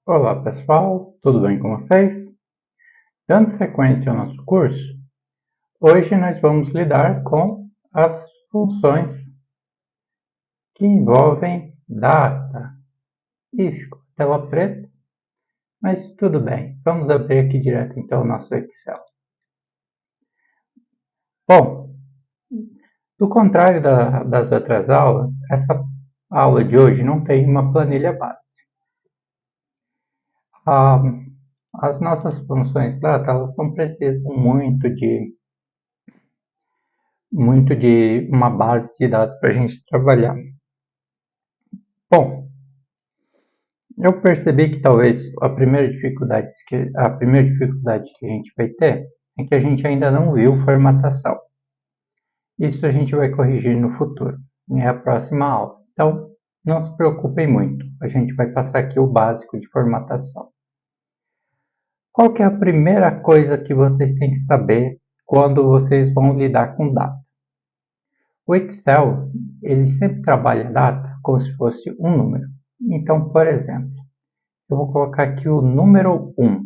Olá pessoal, tudo bem com vocês? Dando sequência ao nosso curso, hoje nós vamos lidar com as funções que envolvem data. E ficou a tela preta, mas tudo bem. Vamos abrir aqui direto então o nosso Excel. Bom, do contrário das outras aulas, essa aula de hoje não tem uma planilha base. As nossas funções data, elas não precisam muito de uma base de dados para a gente trabalhar. Bom, eu percebi que talvez a primeira dificuldade que a gente vai ter é que a gente ainda não viu formatação. Isso a gente vai corrigir no futuro, é a próxima aula. Então, não se preocupem muito, a gente vai passar aqui o básico de formatação. Qual que é a primeira coisa que vocês têm que saber quando vocês vão lidar com data? O Excel, ele sempre trabalha data como se fosse um número. Então, por exemplo, eu vou colocar aqui o número 1.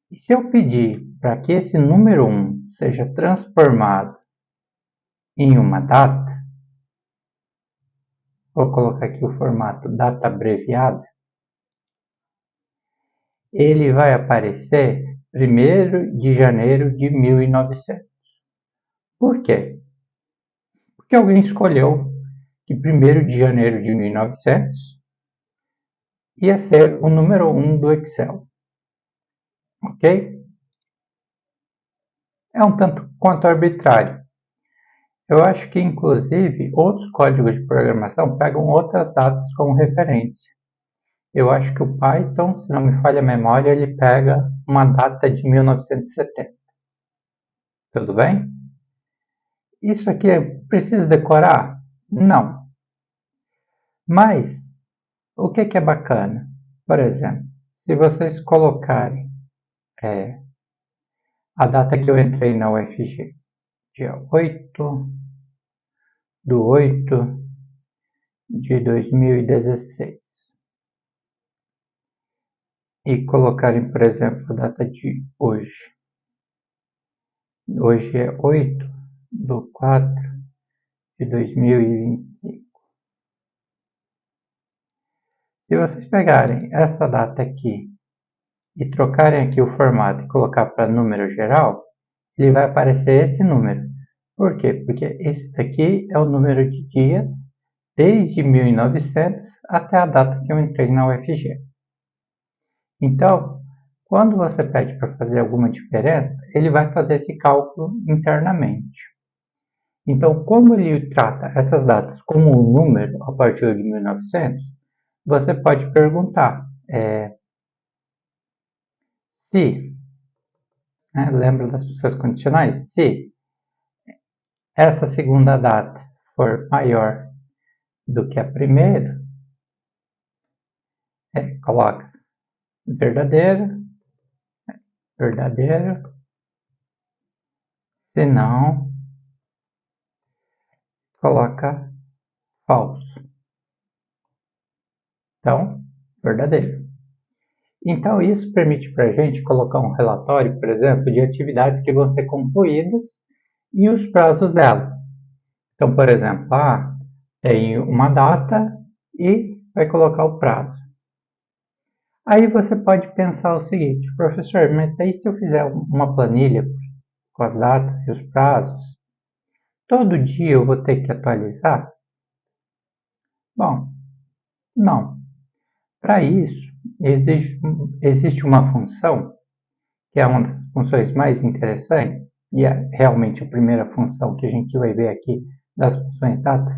E se eu pedir para que esse número 1 seja transformado em uma data, vou colocar aqui o formato data abreviada, ele vai aparecer 1º de janeiro de 1900. Por quê? Porque alguém escolheu que 1º de janeiro de 1900 ia ser o número 1 do Excel. Ok? É um tanto quanto arbitrário. Eu acho que, inclusive, outros códigos de programação pegam outras datas como referência. Eu acho que o Python, se não me falha a memória, ele pega uma data de 1970. Tudo bem? Isso aqui precisa decorar? Não. Mas, o que é bacana? Por exemplo, se vocês colocarem a data que eu entrei na UFG, dia 8/8/2016, e colocarem, por exemplo, a data de hoje. Hoje é 8/4/2025. Se vocês pegarem essa data aqui e trocarem aqui o formato e colocar para número geral, ele vai aparecer esse número. Por quê? Porque esse daqui é o número de dias desde 1900 até a data que eu entrei na UFG. Então, quando você pede para fazer alguma diferença, ele vai fazer esse cálculo internamente. Então, como ele trata essas datas como um número a partir de 1900, você pode perguntar se, lembra das funções condicionais? Se essa segunda data for maior do que a primeira, coloca verdadeiro, verdadeiro, se não, coloca falso. Então, verdadeiro. Então, isso permite para a gente colocar um relatório, por exemplo, de atividades que vão ser concluídas e os prazos dela. Então, por exemplo, tem uma data e vai colocar o prazo. Aí você pode pensar o seguinte, professor, mas daí se eu fizer uma planilha com as datas e os prazos, todo dia eu vou ter que atualizar? Bom, não. Para isso, existe uma função, que é uma das funções mais interessantes, e é realmente a primeira função que a gente vai ver aqui das funções datas,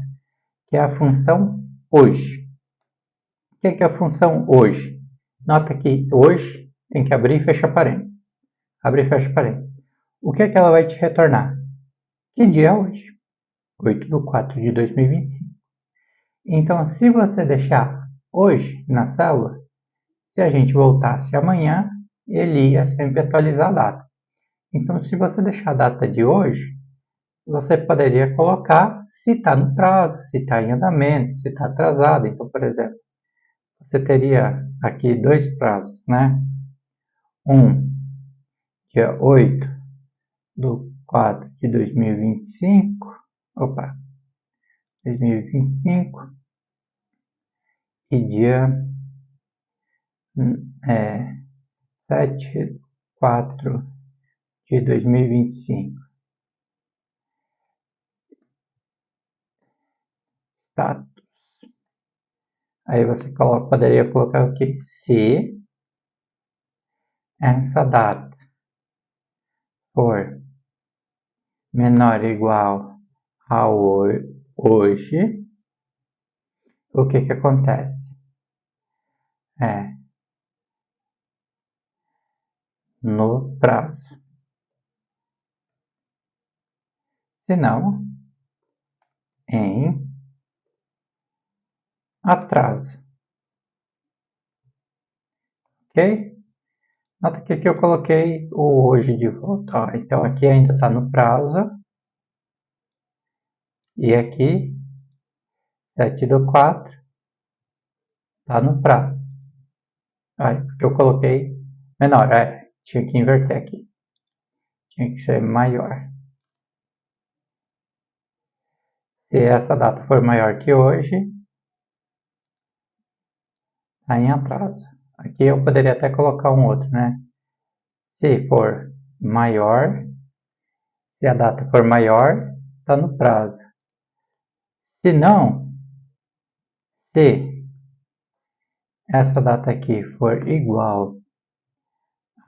que é a função hoje. O que é a função hoje? Nota que hoje tem que abrir e fechar parênteses. Abre e fecha parênteses. O que ela vai te retornar? Que dia é hoje? 8/4/2025. Então, se você deixar hoje na célula, se a gente voltasse amanhã, ele ia sempre atualizar a data. Então, se você deixar a data de hoje, você poderia colocar se está no prazo, se está em andamento, se está atrasado. Então, por exemplo, você teria aqui dois prazos, né? Um, dia 8/4/2025, opa, 2025, e dia 7/4/2025. Status. Aí você poderia colocar o que? Se essa data for menor ou igual a hoje, o que acontece? No prazo. Se não, em atraso. Ok? Nota que aqui eu coloquei o hoje de volta. Ó. Então aqui ainda está no prazo. E aqui, 7/4, está no prazo. Aí, porque eu coloquei menor. Tinha que inverter aqui. Tinha que ser maior. Se essa data for maior que hoje, está em atraso. Aqui eu poderia até colocar um outro, né? Se for maior, se a data for maior, está no prazo. Se não, se essa data aqui for igual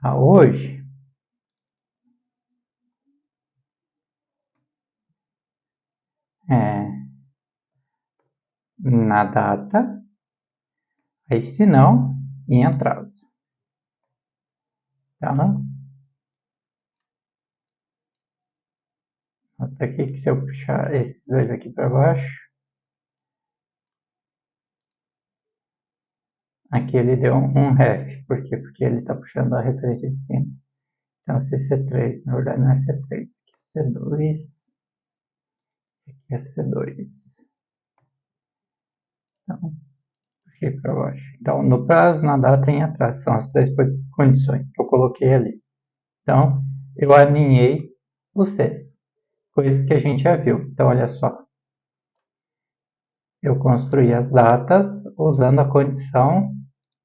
a hoje, na data, aí se não, em atraso. Tá? Nota aqui que se eu puxar esses dois aqui para baixo, aqui ele deu um ref. Por quê? Porque ele está puxando a referência de cima. Então, se C3, na verdade não é C3, aqui é C2, aqui é C2. Então, puxei para baixo. Então, no prazo, na data e em atraso, são as três condições que eu coloquei ali. Então, eu alinhei os textos, coisa que a gente já viu. Então, olha só. Eu construí as datas usando a condição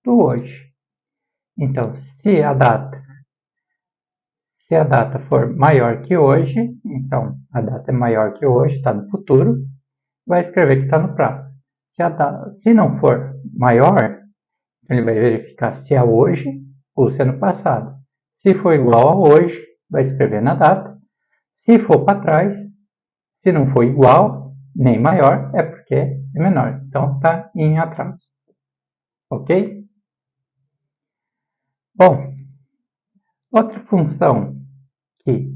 do hoje. Então, se a data for maior que hoje, então a data é maior que hoje, está no futuro, vai escrever que está no prazo. Se não for maior, ele vai verificar se é hoje ou se é no passado. Se for igual a hoje, vai escrever na data. Se for para trás, se não for igual nem maior, é porque é menor. Então está em atraso. Ok? Bom, outra função que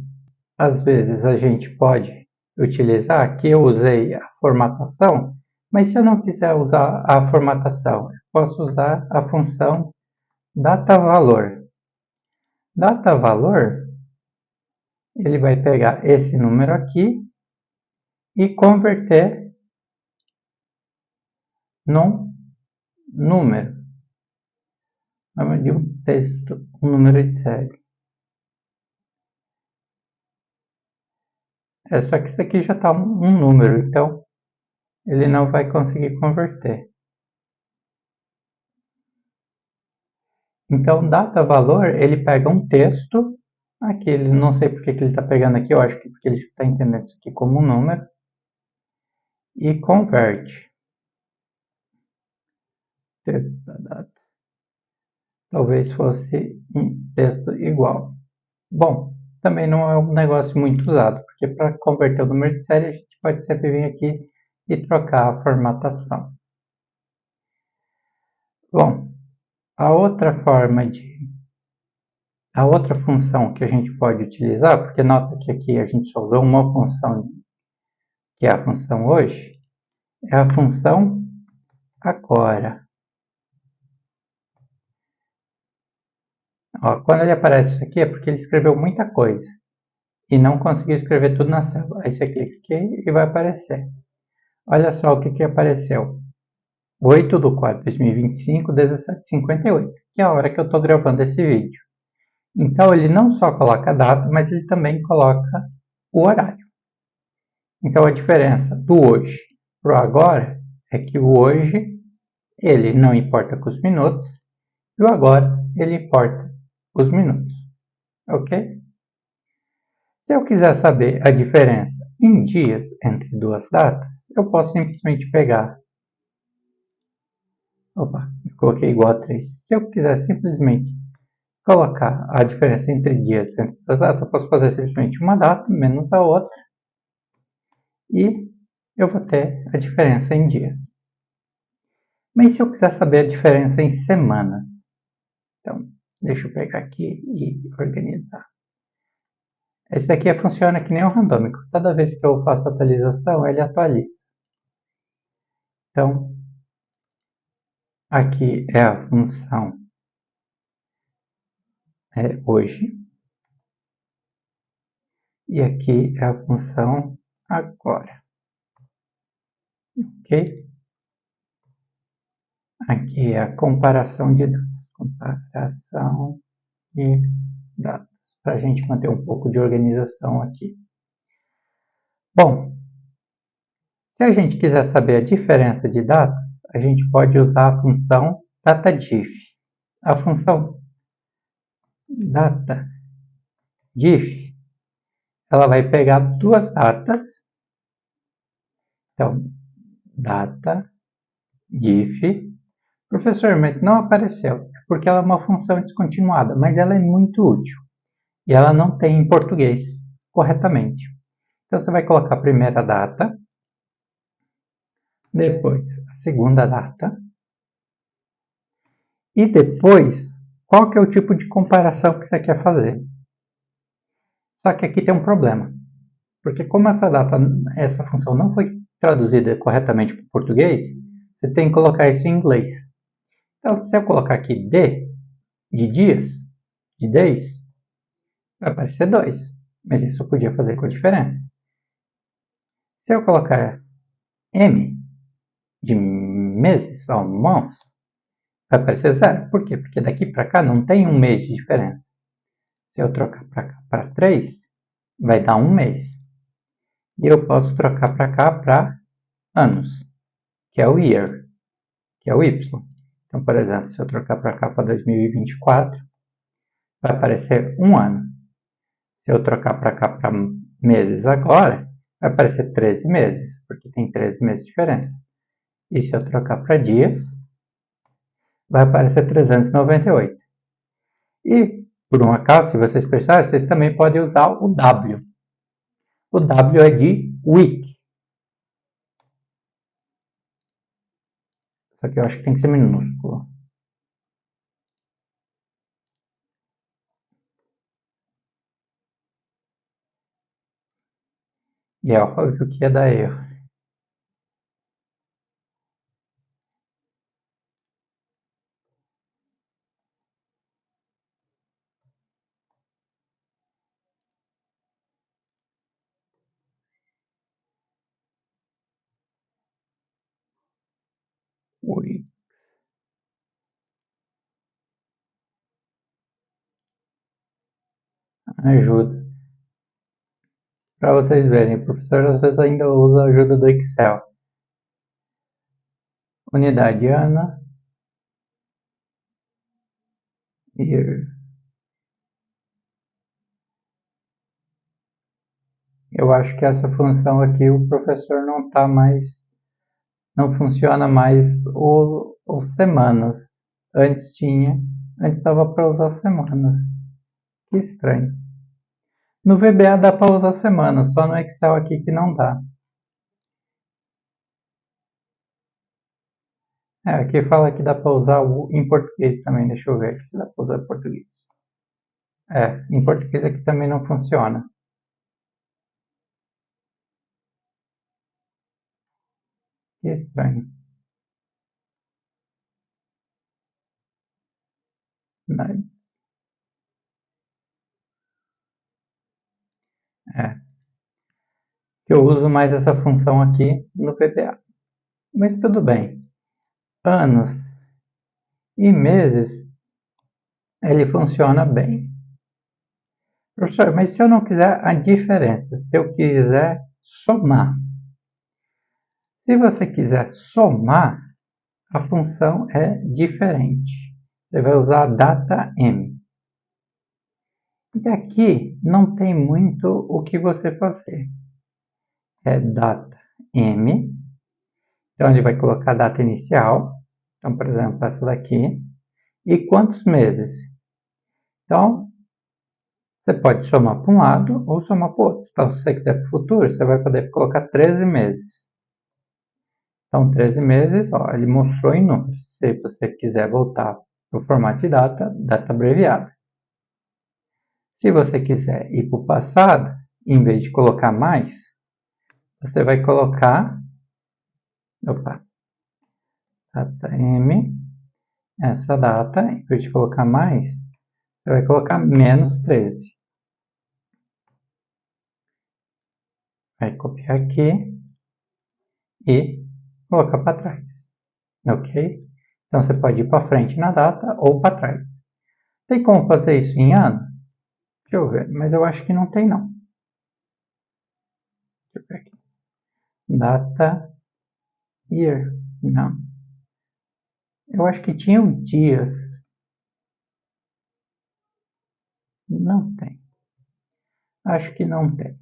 às vezes a gente pode utilizar, que eu usei a formatação, mas se eu não quiser usar a formatação, eu posso usar a função data-valor. Data-valor, ele vai pegar esse número aqui e converter num número. De um texto, um número de série. Só que isso aqui já está um número, então ele não vai conseguir converter. Então, data-valor, ele pega um texto, aqui ele não sei porque que ele está pegando aqui, eu acho que porque ele está entendendo isso aqui como um número, e converte. Texto da data. Talvez fosse um texto igual. Bom, também não é um negócio muito usado, porque para converter o número de série, a gente pode sempre vir aqui e trocar a formatação. Bom, a outra função que a gente pode utilizar, porque nota que aqui a gente só usou uma função, que é a função hoje, é a função agora. Ó, quando ele aparece isso aqui é porque ele escreveu muita coisa e não conseguiu escrever tudo na célula. Aí você clica aqui e vai aparecer. Olha só o que apareceu. 8/4/2025, 17h58, que é a hora que eu estou gravando esse vídeo. Então, ele não só coloca a data, mas ele também coloca o horário. Então, a diferença do hoje para o agora é que o hoje, ele não importa com os minutos, e o agora, ele importa os minutos. Ok? Se eu quiser saber a diferença em dias entre duas datas, eu posso simplesmente pegar. Opa, eu coloquei igual a 3. Se eu quiser simplesmente colocar a diferença entre dias entre duas datas, eu posso fazer simplesmente uma data menos a outra e eu vou ter a diferença em dias. Mas se eu quiser saber a diferença em semanas, então deixa eu pegar aqui e organizar. Esse daqui funciona que nem o randômico. Toda vez que eu faço atualização, ele atualiza. Então, aqui é a função hoje. E aqui é a função agora. Ok? Aqui é a comparação de dados. Comparação de dados. Para a gente manter um pouco de organização aqui. Bom, se a gente quiser saber a diferença de datas, a gente pode usar a função datadiff. A função datadiff, ela vai pegar duas datas. Então, datadiff. Professor, mas não apareceu. É porque ela é uma função descontinuada, mas ela é muito útil. E ela não tem em português corretamente. Então, você vai colocar a primeira data, depois a segunda data, e depois, qual que é o tipo de comparação que você quer fazer. Só que aqui tem um problema. Porque como essa função não foi traduzida corretamente para o português, você tem que colocar isso em inglês. Então, se eu colocar aqui D, de dias, de days, vai aparecer 2. Mas isso eu podia fazer com a diferença. Se eu colocar M, de meses, ou months, vai aparecer 0. Por quê? Porque daqui para cá não tem um mês de diferença. Se eu trocar para cá para 3, vai dar um mês. E eu posso trocar para cá para anos, que é o year, que é o Y. Então, por exemplo, se eu trocar para cá para 2024, vai aparecer um ano. Se eu trocar para cá para meses agora, vai aparecer 13 meses, porque tem 13 meses de diferença. E se eu trocar para dias, vai aparecer 398. E, por um acaso, se vocês precisarem, vocês também podem usar o W. O W é de week. Só que eu acho que tem que ser minúsculo. E é óbvio que ia dar erro. Week. Ajuda. Para vocês verem, o professor às vezes ainda usa a ajuda do Excel. Unidade Ana. Year. Eu acho que essa função aqui o professor não está mais, não funciona mais o semanas. Antes tinha, antes dava para usar semanas. Que estranho. No VBA dá para usar semanas, só no Excel aqui que não dá. Aqui fala que dá para usar em português também, deixa eu ver aqui se dá para usar em português. Em português aqui também não funciona. Que estranho. Eu uso mais essa função aqui no VBA. Mas tudo bem. anos e meses, ele funciona bem. Professor, mas se eu não quiser a diferença, se eu quiser somar. Se você quiser somar, a função é diferente. Você vai usar a data M. E aqui não tem muito o que você fazer. É data M. Então ele vai colocar a data inicial. Então, por exemplo, essa daqui. E quantos meses? Então, você pode somar para um lado ou somar para o outro. Então, se você quiser para o futuro, você vai poder colocar 13 meses. Então, 13 meses, ó, ele mostrou em números. Se você quiser voltar para o formato de data, data abreviada. Se você quiser ir para o passado, em vez de colocar mais, você vai colocar, data M, essa data, em vez de colocar mais, você vai colocar menos 13. Vai copiar aqui e colocar para trás. Ok? Então você pode ir para frente na data ou para trás. Tem como fazer isso em ano? Deixa eu ver, mas eu acho que não tem não. Deixa eu ver aqui. Data, year, não. Eu acho que tinha o dias. Não tem. Acho que não tem.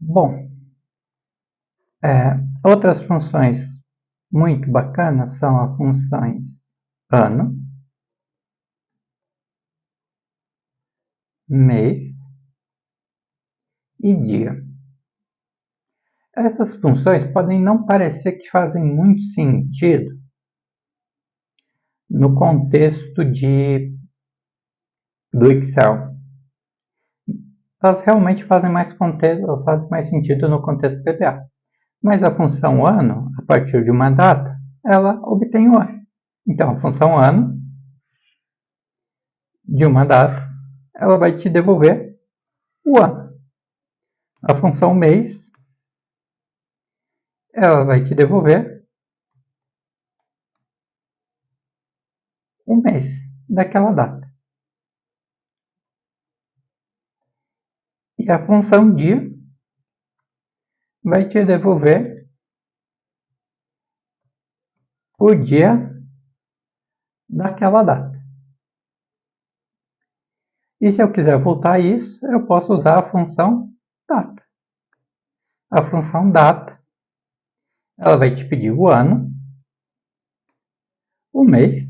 Bom, outras funções muito bacanas são as funções ano, mês e dia. Essas funções podem não parecer que fazem muito sentido no contexto do Excel. Elas realmente fazem mais sentido no contexto VBA. Mas a função ano, a partir de uma data, ela obtém o ano. Então, a função ano, de uma data, ela vai te devolver o ano. A função mês, ela vai te devolver o mês daquela data. E a função dia vai te devolver o dia daquela data. E se eu quiser voltar a isso, eu posso usar a função data. A função data, ela vai te pedir o ano, o mês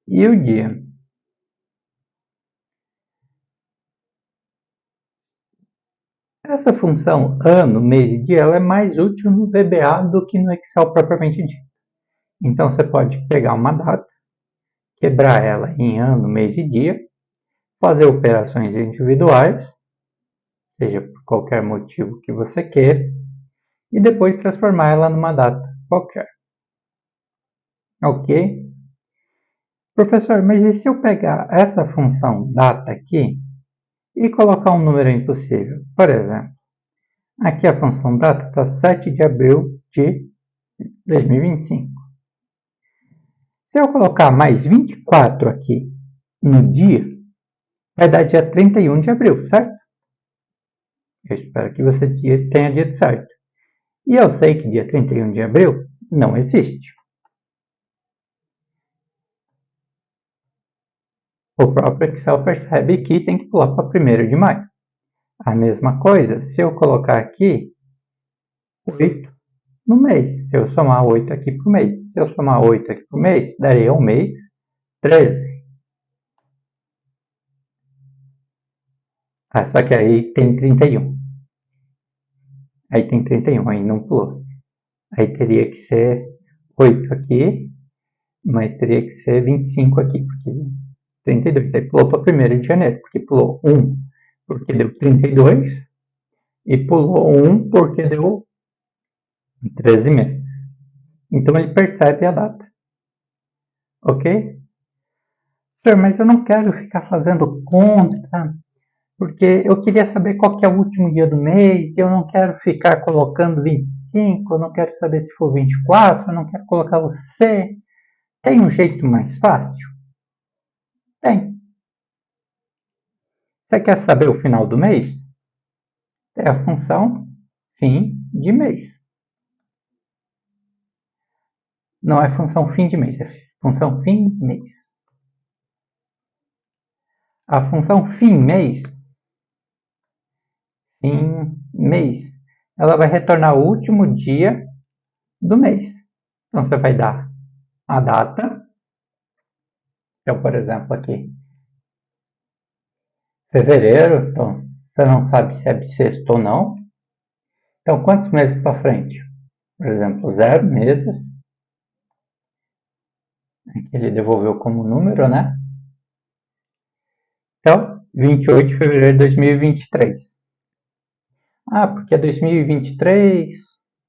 e o dia. Essa função ano, mês e dia ela é mais útil no VBA do que no Excel propriamente dito. Então você pode pegar uma data, quebrar ela em ano, mês e dia, fazer operações individuais, seja por qualquer motivo que você queira, e depois transformar ela numa data qualquer. Ok? Professor, mas e se eu pegar essa função data aqui e colocar um número impossível? Por exemplo, aqui a função data está 7 de abril de 2025. Se eu colocar mais 24 aqui no dia, vai dar dia 31 de abril, certo? Eu espero que você tenha dito certo. E eu sei que dia 31 de abril não existe. O próprio Excel percebe que tem que pular para 1º de maio. A mesma coisa, se eu colocar aqui 8 no mês. Se eu somar 8 aqui para o mês. Se eu somar 8 aqui para o mês, daria um mês 13. Só que aí tem 31. Aí tem 31, aí não pulou. Aí teria que ser 8 aqui, mas teria que ser 25 aqui, porque 32. Aí pulou para 1º de janeiro, porque pulou 1 porque deu 32 e pulou 1 porque deu 13 meses. Então ele percebe a data. Ok? Senhor, mas eu não quero ficar fazendo conta, Porque eu queria saber qual que é o último dia do mês, e eu não quero ficar colocando 25, eu não quero saber se for 24, eu não quero colocar o C. Tem um jeito mais fácil? Tem. Você quer saber o final do mês? É a função fim de mês. Não é função fim de mês, é função fim mês. A função fim mês, ela vai retornar o último dia do mês. Então você vai dar a data. Então, por exemplo, aqui, fevereiro. Então, você não sabe se é bissexto ou não. Então, quantos meses para frente? Por exemplo, 0 meses. Aqui ele devolveu como número, né? Então, 28 de fevereiro de 2023. Ah, porque é 2023,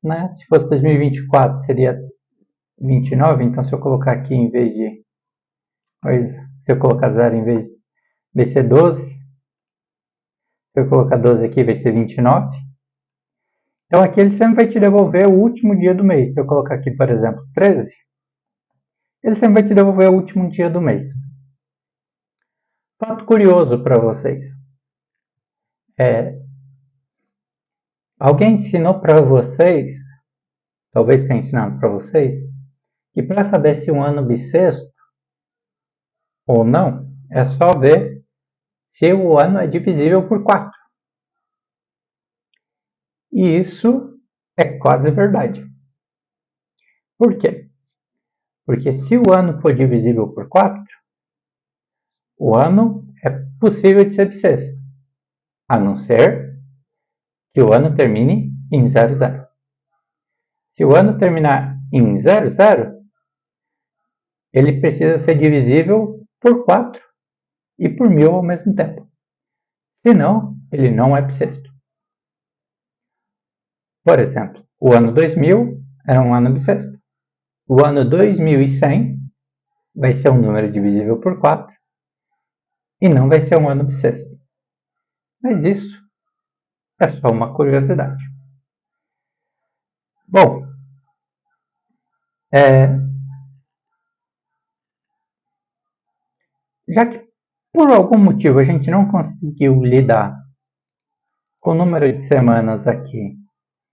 né? Se fosse 2024 seria 29. Então se eu colocar aqui em vez de... Se eu colocar 0 em vez de ser 12, se eu colocar 12 aqui vai ser 29. Então aqui ele sempre vai te devolver o último dia do mês. Se eu colocar aqui, por exemplo, 13, ele sempre vai te devolver o último dia do mês. Fato curioso para vocês. Alguém ensinou para vocês, talvez tenha ensinado para vocês, que para saber se um ano bissexto ou não, é só ver se o ano é divisível por 4. E isso é quase verdade. Por quê? Porque se o ano for divisível por 4, o ano é possível de ser bissexto, a não ser que o ano termine em 00. Se o ano terminar em 00, ele precisa ser divisível por 4 e por 1000 ao mesmo tempo. Senão, ele não é bissexto. Por exemplo, o ano 2000 é um ano bissexto. O ano 2100 vai ser um número divisível por 4 e não vai ser um ano bissexto. Mas isso é só uma curiosidade. Bom, já que por algum motivo a gente não conseguiu lidar com o número de semanas aqui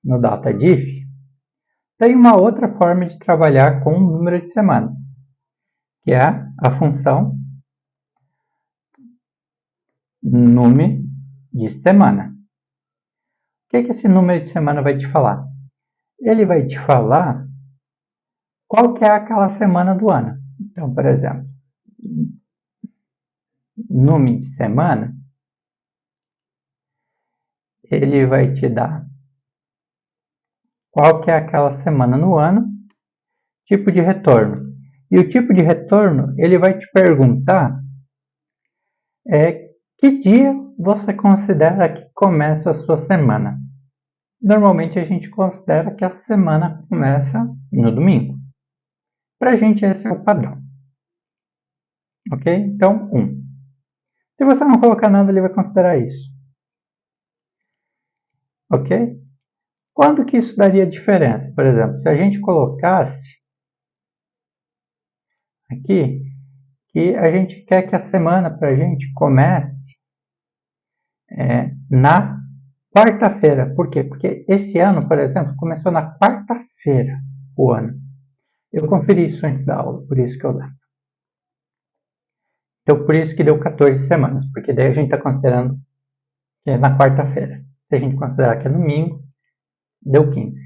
no DataDiff, tem uma outra forma de trabalhar com o número de semanas, que é a função num de semana. O que esse número de semana vai te falar? Ele vai te falar qual que é aquela semana do ano. Então, por exemplo, número de semana, ele vai te dar qual que é aquela semana no ano, tipo de retorno. E o tipo de retorno, ele vai te perguntar que dia você considera que começa a sua semana. Normalmente a gente considera que a semana começa no domingo. Para a gente esse é o padrão. Ok? Então, 1. Se você não colocar nada, ele vai considerar isso. Ok? Quando que isso daria diferença? Por exemplo, se a gente colocasse aqui que a gente quer que a semana para a gente comece na quarta-feira. Por quê? Porque esse ano, por exemplo, começou na quarta-feira o ano. Eu conferi isso antes da aula, por isso que eu lembro. Então, por isso que deu 14 semanas, porque daí a gente está considerando que é na quarta-feira. Se a gente considerar que é domingo, deu 15.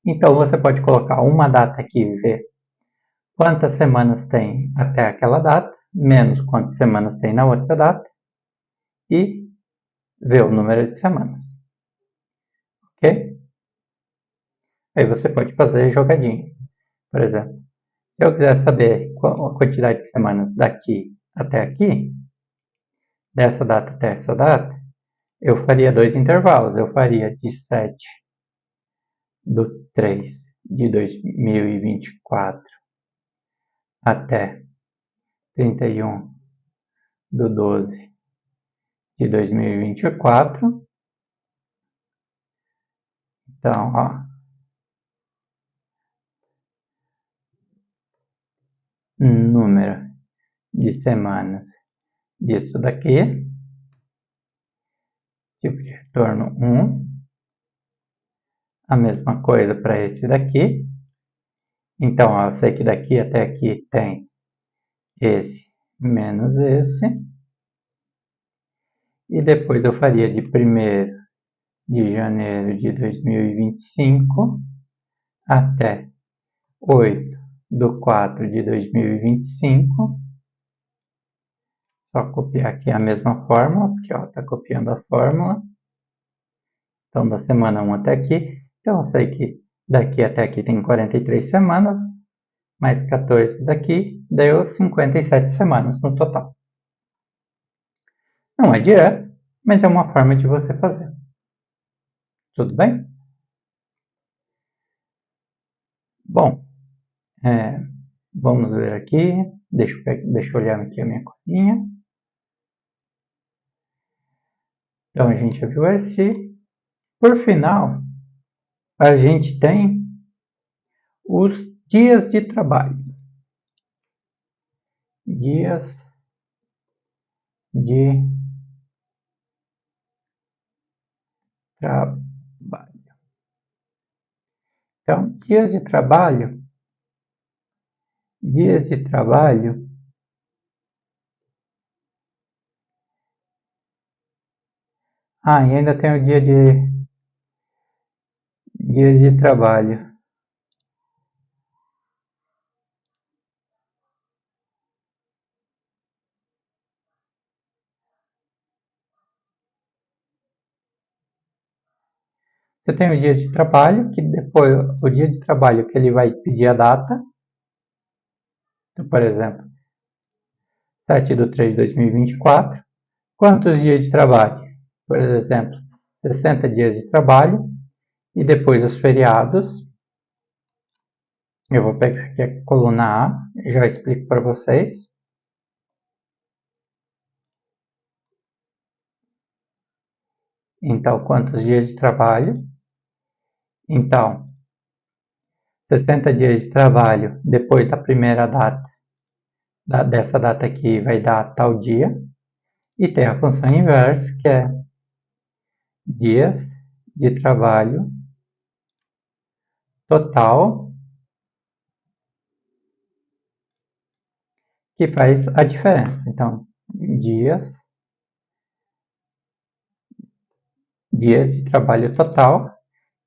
Então, você pode colocar uma data aqui e ver quantas semanas tem até aquela data, menos quantas semanas tem na outra data, e ver o número de semanas. Ok? Aí você pode fazer jogadinhas. Por exemplo, se eu quiser saber a quantidade de semanas daqui até aqui, dessa data até essa data, eu faria 2 intervalos. Eu faria de 7/3/2024 até 31/12/2025. de 2024. Então, ó, número de semanas disso daqui, tipo de retorno 1, a mesma coisa para esse daqui. Então, ó, eu sei que daqui até aqui tem esse menos esse, e depois eu faria de 1º de janeiro de 2025 até 8/4 de 2025. Só copiar aqui a mesma fórmula, porque está copiando a fórmula. Então, da semana 1 até aqui. Então, eu sei que daqui até aqui tem 43 semanas, mais 14 daqui, deu 57 semanas no total. Não é direto, mas é uma forma de você fazer. Tudo bem? Bom, vamos ver aqui. Deixa eu olhar aqui a minha colinha. Então, a gente já viu esse. Por final, a gente tem os dias de trabalho. Dias de trabalho. Então, dias de trabalho. Ah, e ainda tem o dia de dias de trabalho. Você tem o dia de trabalho, que depois o dia de trabalho que ele vai pedir a data. Então, por exemplo, 7/3/2024. Quantos dias de trabalho? Por exemplo, 60 dias de trabalho. E depois os feriados. Eu vou pegar aqui a coluna A, já explico para vocês. Então, quantos dias de trabalho? Então, 60 dias de trabalho depois da primeira data, dessa data aqui vai dar tal dia. E tem a função inversa, que é dias de trabalho total, que faz a diferença. Então, dias de trabalho total,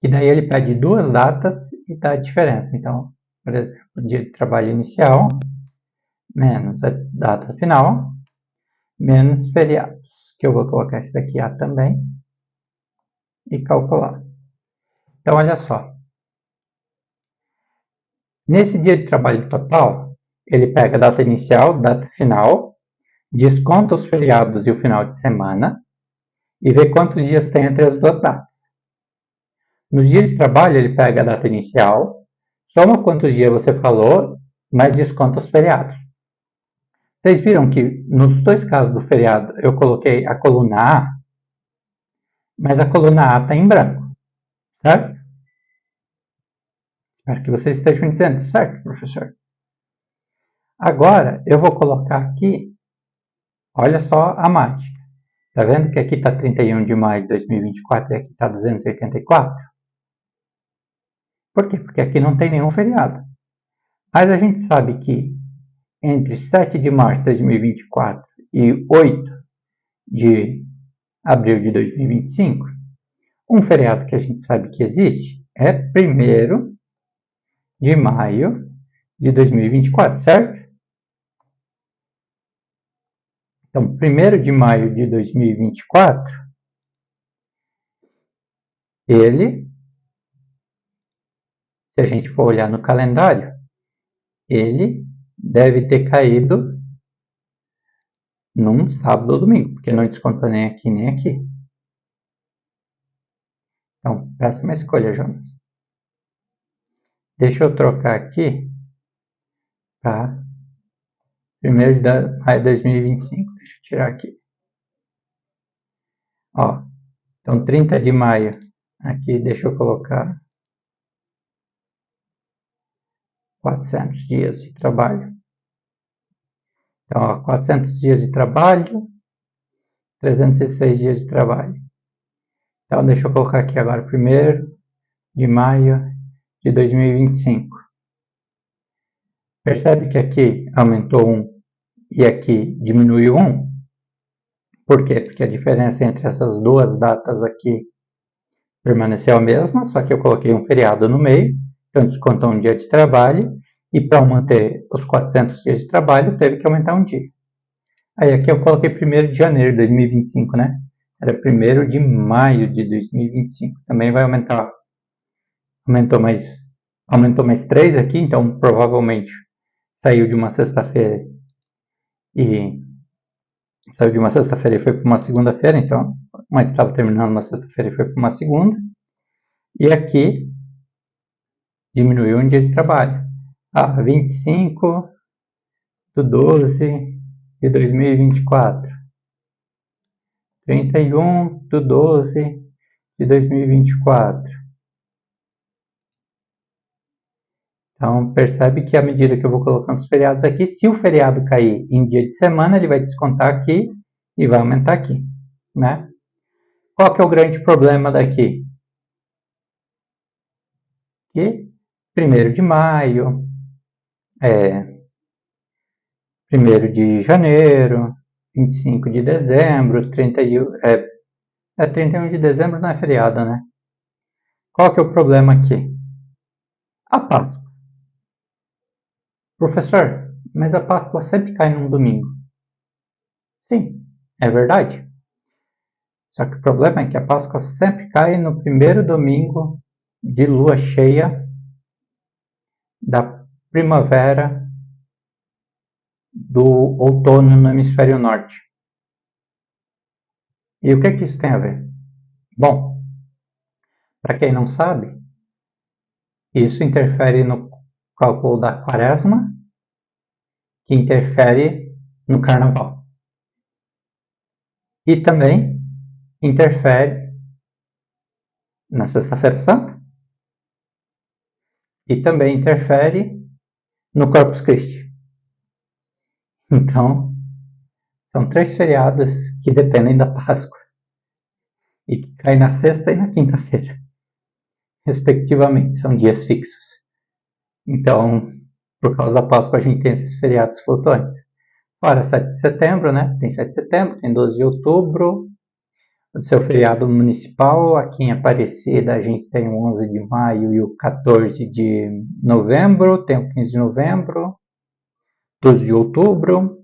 e daí ele pede duas datas e dá a diferença. Então, por exemplo, dia de trabalho inicial, menos a data final, menos feriados, que eu vou colocar esse daqui A também, e calcular. Então, olha só. Nesse dia de trabalho total, ele pega a data inicial, data final, desconta os feriados e o final de semana, e vê quantos dias tem entre as duas datas. Nos dias de trabalho, ele pega a data inicial, soma quantos dias você falou, mais desconta os feriados. Vocês viram que nos dois casos do feriado eu coloquei a coluna A, mas a coluna A está em branco, certo? Espero que vocês estejam dizendo, certo, professor? Agora eu vou colocar aqui, olha só a mágica. Está vendo que aqui está 31 de maio de 2024 e aqui está 284? Por quê? Porque aqui não tem nenhum feriado. Mas a gente sabe que entre 7 de março de 2024 e 8 de abril de 2025, um feriado que a gente sabe que existe é 1º de maio de 2024, certo? Então, 1º de maio de 2024, ele, se a gente for olhar no calendário, ele deve ter caído num sábado ou domingo, porque não desconta nem aqui nem aqui. Então, péssima escolha, Jonas. Deixa eu trocar aqui para 1º de maio de 2025. Deixa eu tirar aqui. Ó, então 30 de maio. Aqui deixa eu colocar 400 dias de trabalho. Então, ó, 400 dias de trabalho, 306 dias de trabalho. Então, deixa eu colocar aqui agora 1º de maio de 2025. Percebe que aqui aumentou 1 e aqui diminuiu 1? Por quê? Porque a diferença entre essas duas datas aqui permaneceu a mesma, só que eu coloquei um feriado no meio, então descontou um dia de trabalho, e para manter os 400 dias de trabalho, teve que aumentar um dia. Aí aqui eu coloquei 1º de janeiro de 2025, né? Era 1º de maio de 2025. Também vai aumentar. Aumentou mais 3 aqui, então provavelmente saiu de uma sexta-feira e foi para uma segunda-feira, então antes estava terminando uma sexta-feira e foi para uma segunda. E aqui diminuiu um dia de trabalho. 25 de 12 de 2024. 31 de 12 de 2024. Então, percebe que à medida que eu vou colocando os feriados aqui, se o feriado cair em dia de semana, ele vai descontar aqui e vai aumentar aqui, né? Qual que é o grande problema daqui? Que 1º de maio, 1º de janeiro, 25 de dezembro, 31 de dezembro não é feriado, né? Qual que é o problema aqui? A Páscoa. Professor, mas a Páscoa sempre cai num domingo. Sim, é verdade. Só que o problema é que a Páscoa sempre cai no 1º domingo de lua cheia da primavera do outono no hemisfério norte. E o que é que isso tem a ver? Bom, para quem não sabe, isso interfere no cálculo da quaresma, que interfere no carnaval. E também interfere na Sexta-feira Santa. E também interfere no Corpus Christi. Então, são 3 feriados que dependem da Páscoa e que caem na sexta e na quinta-feira, respectivamente, são dias fixos. Então, por causa da Páscoa, a gente tem esses feriados flutuantes. Fora 7 de setembro, né? Tem 7 de setembro, tem 12 de outubro, o seu feriado municipal. Aqui em Aparecida, a gente tem o 11 de maio e o 14 de novembro, tem o 15 de novembro, 12 de outubro.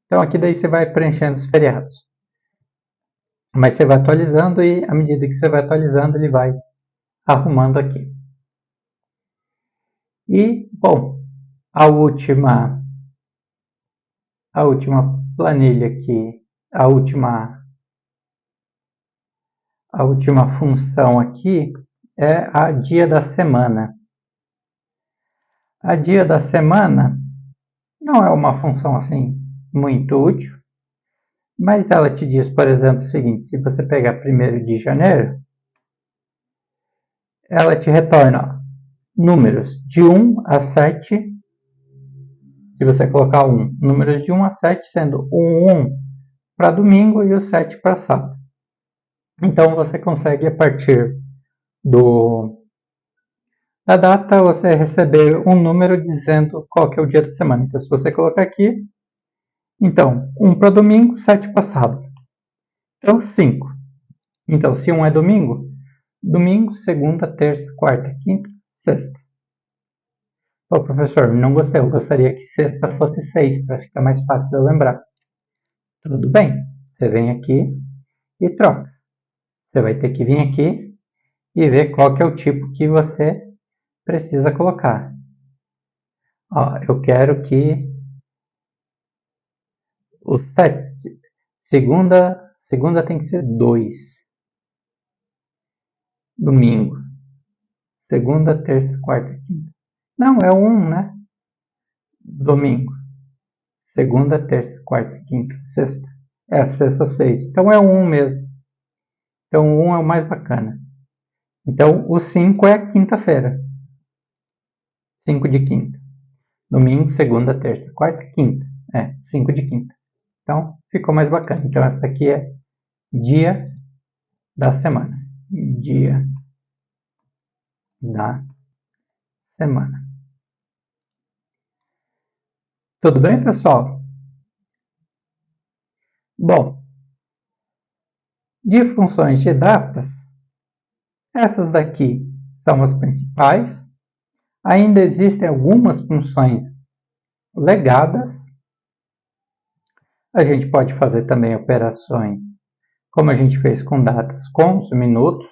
Então, aqui daí você vai preenchendo os feriados. Mas você vai atualizando e, à medida que você vai atualizando, ele vai arrumando aqui. E, bom, a última planilha aqui, a última função aqui é a dia da semana. A dia da semana não é uma função assim muito útil, mas ela te diz, por exemplo, o seguinte: se você pegar 1º de janeiro, ela te retorna números de 1 a 7. Se você colocar 1, números de 1 a 7, sendo o 1 para domingo e o 7 para sábado. Então você consegue, a partir da data, você receber um número dizendo qual que é o dia da semana. Então, se você colocar aqui, então, 1 para domingo, 7 para sábado. Então, 5. Então, se 1 é domingo, domingo, segunda, terça, quarta, quinta, sexta. Ô, professor, não gostei. Eu gostaria que sexta fosse 6, para ficar mais fácil de eu lembrar. Tudo bem. Você vem aqui e troca. Você vai ter que vir aqui e ver qual que é o tipo que você precisa colocar. Ó, eu quero que o 7, segunda tem que ser 2. Domingo, segunda, terça, quarta, quinta. Não, é 1, né? Domingo, segunda, terça, quarta, quinta, sexta. É a sexta, 6. Então é 1 mesmo. Então, o 1 é o mais bacana. Então, o 5 é quinta-feira. 5 de quinta. Domingo, segunda, terça, quarta, quinta. 5 de quinta. Então, ficou mais bacana. Então, essa daqui é dia da semana. Dia da semana. Tudo bem, pessoal? Bom, de funções de datas, essas daqui são as principais. Ainda existem algumas funções legadas. A gente pode fazer também operações, como a gente fez com datas, com os minutos.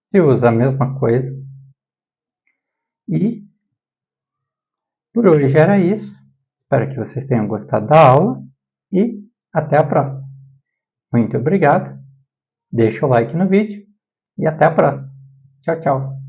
Se usa a mesma coisa. E por hoje era isso. Espero que vocês tenham gostado da aula e até a próxima. Muito obrigado. Deixa o like no vídeo e até a próxima. Tchau, tchau.